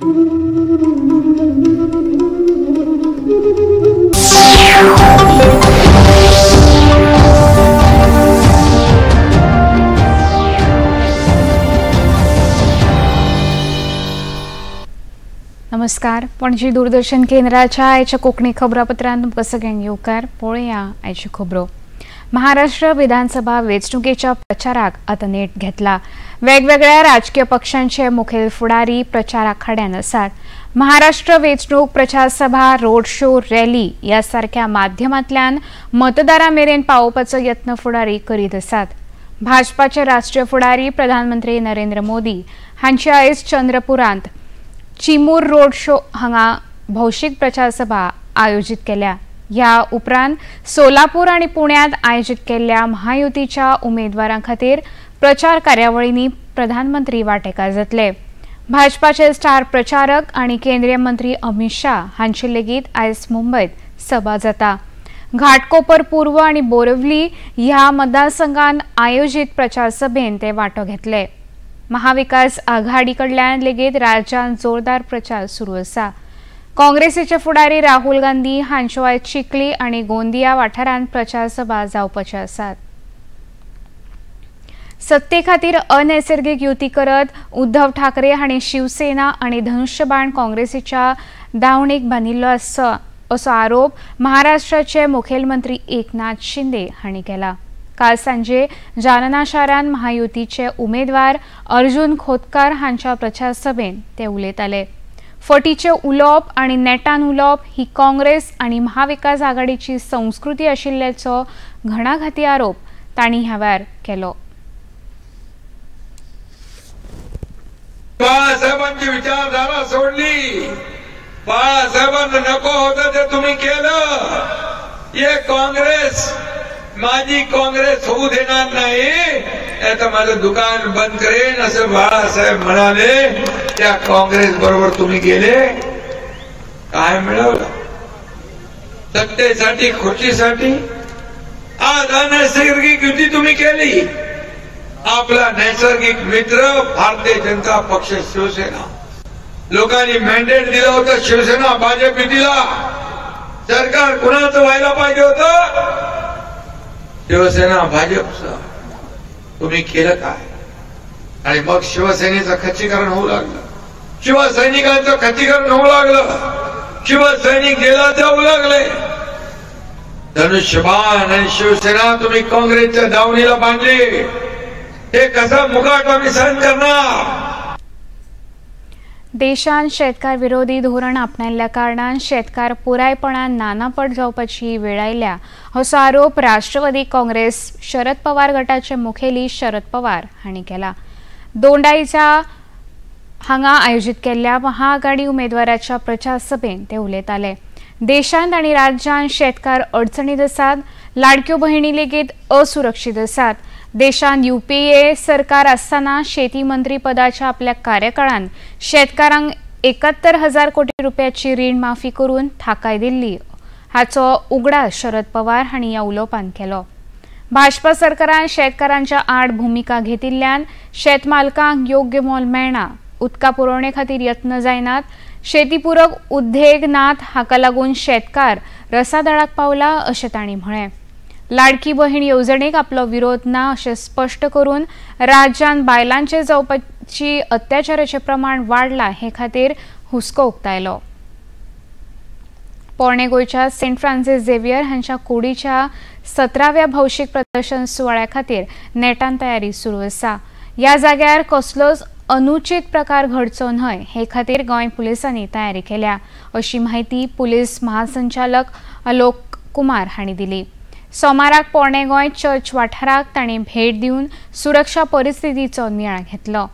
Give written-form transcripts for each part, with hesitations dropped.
नमस्कार. पणजी दूरदर्शन केंद्राच्या आयच्या कोकणी खबरापत्रांत तुमकां सगळ्यांक येवकार. पळोवया आयच्यो खबरो. महाराष्ट्र विधानसभा वेंचणुकेच्या प्रचाराक आतां नेट घेतला. वेगवेगळ्या राजकीय पक्षांचे मुखेल फुडारी प्रचार आखाड्यान आसात. महाराष्ट्र वेंचणूक प्रचार सभा, रोड शो, रॅली ह्या सारख्या माध्यमांतल्यान मतदारां मेरेन पावोवपाचो यत्न फुडारी करीत आसात. भाजपाचे राष्ट्रीय फुडारी प्रधानमंत्री नरेंद्र मोदी हांची आयज चंद्रपुरांत चिमूर रोड शो हांगा भौशीक प्रचार सभा आयोजित केल्या. ह्या उपरांत सोलापूर आणि पुण्यात आयोजित केल्ल्या महायुतीच्या उमेदवारां खातीर प्रचार कार्यावळींनी प्रधानमंत्री वांटेकार जातले. भाजपाचे स्टार प्रचारक आणि केंद्रीय मंत्री अमित शाह हांची लेगीत आयज मुंबईत सभा जाता. घाटकोपर पूर्व आणि बोरिवली ह्या मतदारसंघात आयोजित प्रचार सभेत ते वांटो घेतले. महाविकास आघाडी कडल्यान लेगीत राज्यांत जोरदार प्रचार सुरू आसा. काँग्रेसीचे फुडारी राहुल गांधी हांच्यो आयज चिखली आणि गोंदिया वाठारांत प्रचार सभा जावपाच्यो आसात. सत्ते खातीर अनैसर्गिक युती करत उद्धव ठाकरे हांणी शिवसेना आणि धनुष्यबाण काँग्रेसीच्या दावणीक बांदिल्लो असो आरोप महाराष्ट्राचे मुखेलमंत्री एकनाथ शिंदे हांणी केला. काल सांजे जालना शारांत महायुतीचे उमेदवार अर्जुन खोतकार हांच्या प्रचार सभेत ते उलयताले. फटीचे उलोवप आणि नेटान उलोवप ही काँग्रेस आणि महाविकास आघाडीची संस्कृती आशिल्ल्याचो घणाघाती आरोप तांणी ह्या वेळार केलो. बाळासाहेबांची विचारधारा सोडली. बाळासाहेबांना नको होतं ते तुम्ही केलं. हे काँग्रेस माझी काँग्रेस होऊ देणार नाही, आता माझं दुकान बंद करेन असं बाळासाहेब म्हणाले. त्या काँग्रेस बरोबर तुम्ही गेले. काय मिळवलं? सत्तेसाठी, खुर्चीसाठी. आज अनैसर्गिक युती तुम्ही केली. आपला नैसर्गिक मित्र भारतीय जनता पक्ष शिवसेना. लोकांनी मॅन्डेट दिलं होतं शिवसेना भाजप युतीला. सरकार कुणाचं व्हायला पाहिजे होतं? शिवसेना भाजपचं. तुम्ही केलं काय? आणि मग शिवसेनेचं खच्चीकरण होऊ लागलं. शिवसैनिकांचं खच्चीकरण होऊ लागलं. शिवसैनिक जेलात जाऊ लागले. धनुष्यबाण आणि शिवसेना तुम्ही काँग्रेसच्या दावणीला बांधली. हे कसं मुकाट आम्ही सहन करणार? देशांत शेतकार विरोधी धोरण आपणायल्ल्या कारणान शेतकार पुरायपणान नानापट जावपाची वेळ आयल्या असो आरोप राष्ट्रवादी काँग्रेस शरद पवार गटाचे मुखेली शरद पवार हांणी केला. दोंडाईच्या हांगा आयोजित केल्ल्या महाआघाडी उमेदवाराच्या प्रचार सभेत ते उलयताले. देशांत आणि राज्यांत शेतकार अडचणीत आसात. लाडक्यो भयणी लेगीत असुरक्षीत आसात. देशांत युपीए सरकार आसतना शेती मंत्री पदाच्या आपल्या कार्यकाळात शेतकारांक 71,000 कोटी रुपयाची रीण माफी करून थाकाय दिल्ली हाचो उगडास शरद पवार हांणी ह्या उलोवपांत केलो. भाजपा सरकारान शेतकारांच्या आड भूमिका घेतिल्ल्यान शेतमालकांक योग्य मोल मेळना. उदका पुरवणे खातीर यत्न जायनात. शेतीपूरक उद्देग नात. हाका लागून शेतकार रसादळाक पावला अशें तांणी म्हळें. लाडकी बहीण येवजणेक आपलो विरोध ना अशें स्पश्ट करून राज्यांत बायलांचेर जावपाची अत्याचाराचें प्रमाण वाडलां हे खातीर हुस्को उक्तायलो. पोरणे गोंयच्या सेंट फ्रांसीस झेवियर हांच्या कुडीच्या 17व्या भौशीक प्रदर्शन सुवाळ्या खातीर नेटान तयारी सुरू आसा. ह्या जाग्यार कसलोच अनुचित प्रकार घडचो न्हय हे खातीर गोंय पुलिसांनी तयारी केल्या अशी माहिती पुलीस महासंचालक आलोक कुमार हांणी दिली. सोमाराक पोरणे गोंय चर्च वाठाराक तांणी भेट दिवन सुरक्षा परिस्थितीचो नियाळ घेतलो.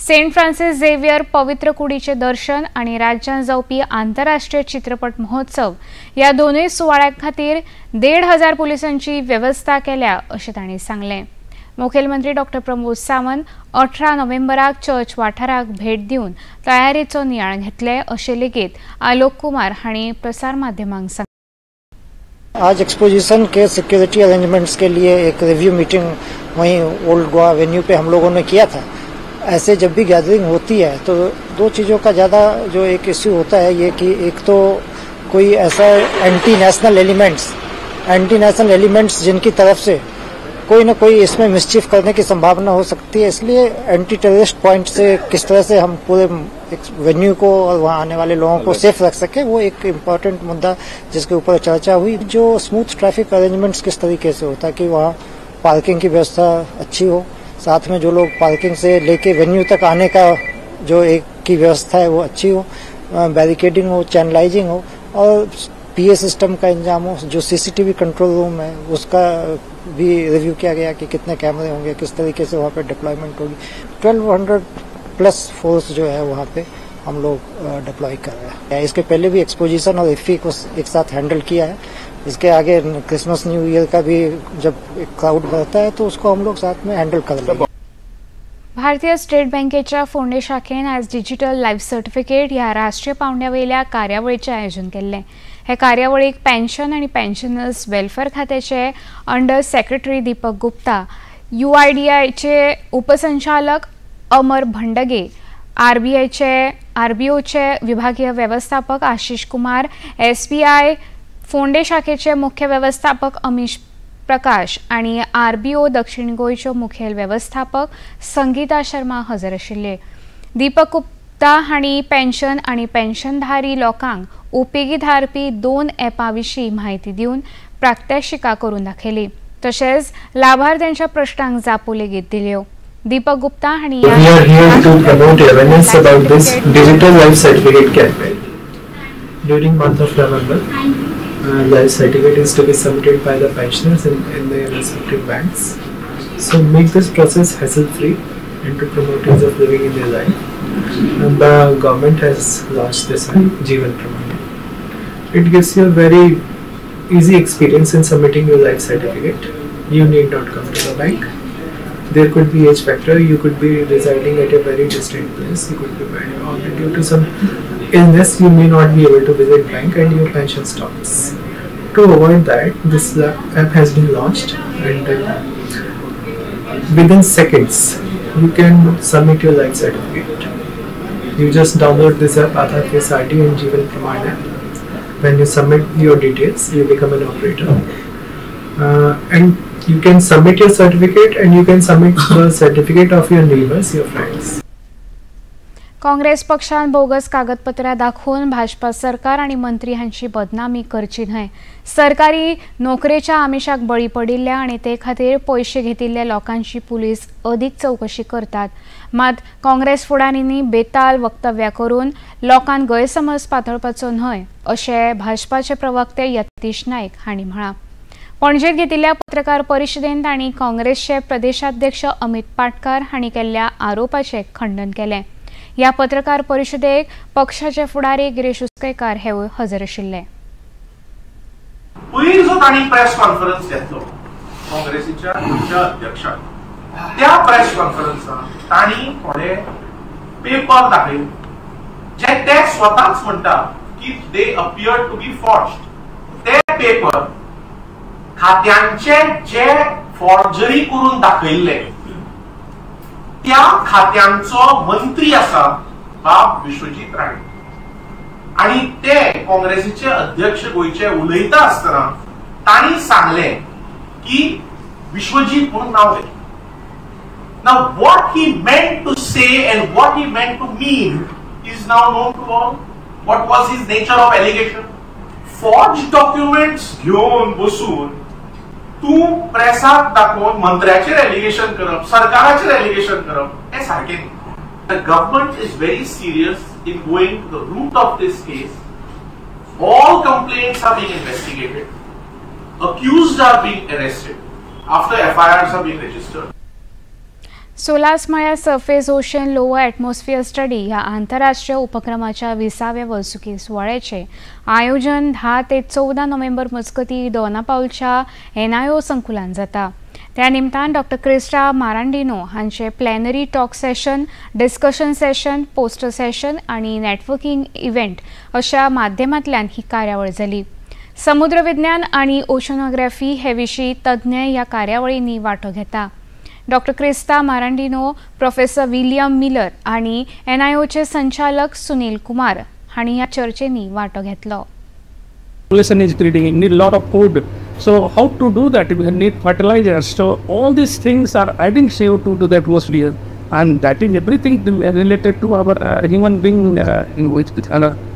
सेंट फ्रांसीस झेवियर पवित्र कुडीचे दर्शन आणि राज्यांत जावपी आंतरराष्ट्रीय चित्रपट महोत्सव ह्या दोनूय सुवाळ्यां खातीर 1,500 पुलिसांची व्यवस्था केल्या अशें तांणी सांगलें. मुखेलमंत्री डॉ. प्रमोद सावंत 18 नोव्हेंबराक चर्च वाठाराक भेट दिवन तयारेचो नियाळ घेतले अशें लेगीत आलोक कुमार हांणी प्रसार माध्यमांक सांगलें. आज एक्सपोजिशन के सिक्योरिटी अरेंजमेंट्स के लिए एक रिव्यू मीटिंग वहीं ओल्ड गोवा वेन्यू पे हम लोगों ने किया था ऐसे जब भी गैदरिंग होती है तो दो चीज़ों का ज़्यादा जो एक इश्यू होता है ये कि एक तो कोई ऐसा एंटी नेशनल एलिमेंट्स जिनकी तरफ से कोई ना कोई इसमें मिसचीफ करने की संभावना हो सकती है, इसलिए एंटी टेररिस्ट पॉइंट से किस तरह से हम पूरे वेन्यू को और वहाँ आने वाले लोगों को सेफ रख सके, वो एक इम्पोर्टेंट मुद्दा जिसके ऊपर चर्चा हुई। जो स्मूथ ट्रैफिक अरेंजमेंट्स किस तरीके से होता है कि वहाँ पार्किंग की व्यवस्था अच्छी हो, साथ में जो लोग पार्किंग से लेके वेन्यू तक आने का जो एक की व्यवस्था है वो अच्छी हो, बैरिकेडिंग हो, चैनलाइजिंग हो और पीए सिस्टम का इंतजाम हो। जो सीसीटीवी कंट्रोल रूम है उसका भी रिव्यू किया गया कि कितने कैमरे होंगे, किस तरीके से वहाँ पे डिप्लॉयमेंट होगी। 1200 प्लस फोर्स जो है वहाँ पे हम लोग डिप्लॉय कर रहे हैं। इसके पहले भी एक्सपोजिशन और इफ्फी को एक साथ हैंडल किया है। इसके आगे क्रिसमस न्यू ईयर का भी जब एक क्राउड बढ़ता है तो उसको हम लोग साथ में हैंडल कर लेंगे। भारतीय स्टेट बँकेच्या फोंडे शाखेन आज डिजिटल लायफ सर्टिफिकेट ह्या राष्ट्रीय पावंड्यावयल्या कार्यावळीचे आयोजन केल्ले। हे कार्यावळीक पेन्शन आणि पेन्शनर्स वेलफेअर खात्याचे अंडर सेक्रेटरी दीपक गुप्ता, UIDAIचे उपसंचालक अमर भंडगे, आरबीओचे विभागीय व्यवस्थापक आशिष कुमार, SBI फोंडे शाखेचे मुख्य व्यवस्थापक अमिश प्रकाश आणि RBO दक्षिण गोयच्यो मुखेल व्यवस्थापक संगीता शर्मा हजर आशिल्ले। दीपक गुप्ता हांणी पेन्शन आणि पेन्शनधारी लोकांक उपेगी थारपी 2 ॲपां विशीं म्हायती दिवन प्रात्यक्षिकां करून दाखयली, तशेंच लाभार्थ्यांच्या प्रश्नांक जापो लेगीत दिल्यो। दीपक गुप्ता हांणी digital life certificate campaign during month of November. Life certificate is to be submitted by the pensioners in their respective banks. So make this process hassle-free and to promote ease of living in their life. And the government has launched this Jeevan Pramaan. It gives you a very easy experience in submitting your life certificate. You need not come to the bank. There could be age factor. You could be residing at a very distant place. You could be or due to some illness, you may not be able to visit bank and your pension stops. To avoid that, this app has been launched, and within seconds you can submit your life certificate. You just download this app, Aadhaar Face RT and Jeevan Pramaan app. When you submit your details, you become an operator, and you can submit your certificate, and you can submit the certificate of your neighbors, your friends. Congress पक्षान bogus कागदपत्रां दाखवून भाजपा सरकार आणि मंत्री हांची बदनामी करची न्हय। सरकारी नोकरेच्या आमिषाक बळी पडिल्ल्या आणि ते खातीर पैसे घेतिल्ल्या लोकांची पुलीस अदीक चौकशी करतात। मात काँग्रेस फुडाऱ्यांनी बेताल वक्तव्यां करून लोकांक गैरसमज पातळपाचो न्हय अशें भाजपाचे प्रवक्ते यतीश नायक हांणी म्हळां। पणजेत घेतिल्ल्या पत्रकार परिशदेंत तांणी काँग्रेसचे प्रदेशाध्यक्ष अमित पाटकार हांणी केल्ल्या आरोपाचें खंडन केलें। या पत्रकार परिशदेक पक्षाचे फुडारी गिरीश उसकेकार हे हजर आशिल्ले। पयलीं जो तांणी प्रेस कॉन्फरन्स घेतलो काँग्रेसीच्या अध्यक्षान, त्या प्रेस कॉन्फरन्सात तांणी थोडे पेपर दाखयले जे ते स्वताच म्हणटा की they appear to be forged. ते पेपर खात्यांचे जे फॉर्जरी करून दाखयल्ले त्या खात्यांचो मंत्री आसा बाब विश्वजीत राणे, आणि ते काँग्रेसीचे अध्यक्ष गोयचे उलयता आसतना तांणी सांगले की विश्वजीत म्हणून नाव घेतलें। Now what he meant to say and what he meant to mean is now known to all. What was his nature of allegation? Forged documents घेऊन बसून तू प्रेसाक दाखवून मंत्र्याचेर एलिगेशन करप, सरकाराचेर एलिगेशन करप हे सारखे न्ही। The government is very serious in going to the root of this case. All complaints are being investigated. Accused are being arrested after FIRs are being registered. सोलासमाळ्या surface ocean lower atmosphere study ह्या आंतरराष्ट्रीय उपक्रमाच्या 20व्या वर्सुकी सुवाळ्याचे आयोजन 10 ते 14 November मजगती दोनापावलच्या NIO संकुलान जाता। त्या निमतान डॉक्टर क्रिस्टा मारांडिनो हांचे plenary talk session, discussion session, poster session आणि नेटवर्किंग इव्हेंट अशा माध्यमांतल्यान ही कार्यावळ जाली। समुद्र विज्ञान आणि ओशनोग्राफी हे विशीं तज्ञ ह्या कार्यावळींनी वांटो घेता। Doctor Christa Marandino, professor William Miller आणि NIOचे संचालक सुनील कुमार हांणी ह्या चर्चेनी वांटो घेतलो. Population is increasing, you need a lot of food. So how to do that? We need fertilizers. So all these things are adding CO2 to the atmosphere, and that is everything related to our human being, in which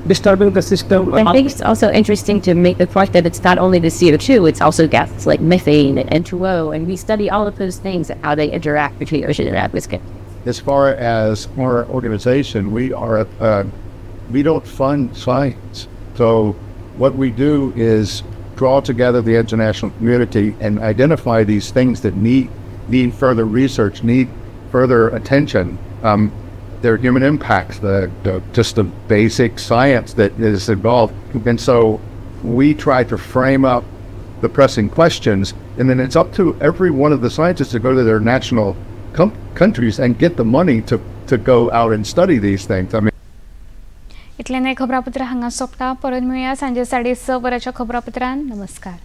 disturbing the system. I think it's also interesting to make the point that it's not only the CO2, it's also gases like methane and N2O, and we study all of those things and how they interact between ocean and atmosphere. As far as our organization, we don't fund science. So what we do is draw together the international community and identify these things that need further research, need further attention. Their human impacts, just the basic science that is involved. And so we try to frame up the pressing questions, and then it's up to every one of the scientists to go to their national countries and get the money to go out and study these things. I mean, इतल्यान खबरापत्र हांगा सोंपता. परत मेळुया सांजे 6:30 वरांच्या खबरापत्रान. नमस्कार.